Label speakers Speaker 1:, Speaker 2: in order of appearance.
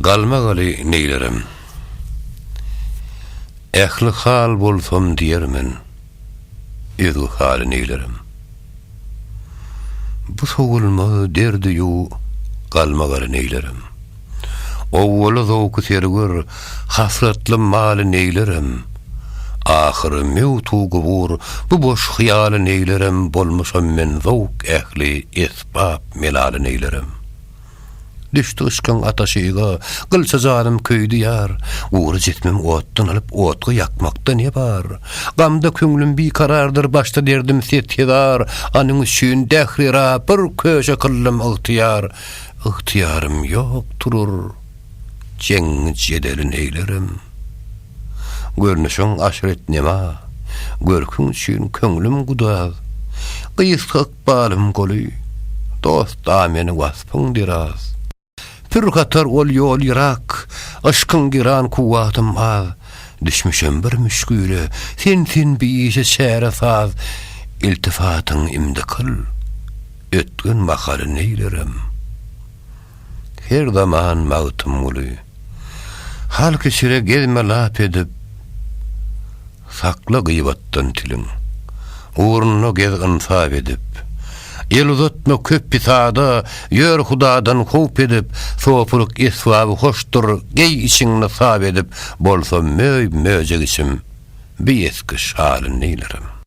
Speaker 1: Galmagaly neylerim. Ähli hal bolsam diýermen. Özgü haly neylerim. Bu sowulma derdi ýu galmagaly neylerim. Owwaly zowky sergür hasratly maly neylerim. Ahyry mewtu gubur bu boş hyýaly neylerim. Bolmuşam men zowk ähli esbab melaly neylerim. Düştü ışkın ataşyga gylça zalim köýdi ýar. Uğry jetmem otdan alyp otgy ýakmakda ne bar? Gamda köňlüm bir karardyr, başda derdim setýar. Anyň üçin dährira bir köşe kıllym ygtyýar. Ygtyýarym ýok turur. Jeň jedelin eýlerim. Görnüşiň aşret nema? Görküň üçin köňlüm gudaz. Gysgyk balym goly. Dosta meni waspyň diraz. Pürgatar ol yol ýyrak, aşkyň giran kuwatym az. Düşmüşem bir müşküle, sen biýişe şäre saz. İltifatyň imdi kıl, ötgün mahaly neylerim. Her zaman mawtym uly. Hal kişire gezme lap edip, sakla gıybatdan tilim. Uğrunu gez insaf edip, el uzatma köp pisada, ýör Hudadan howp edip, sopuluk eswaby hoşdur, gey işiňni sab edip, bolsa möjeg işim, bir eski şaly neylerim.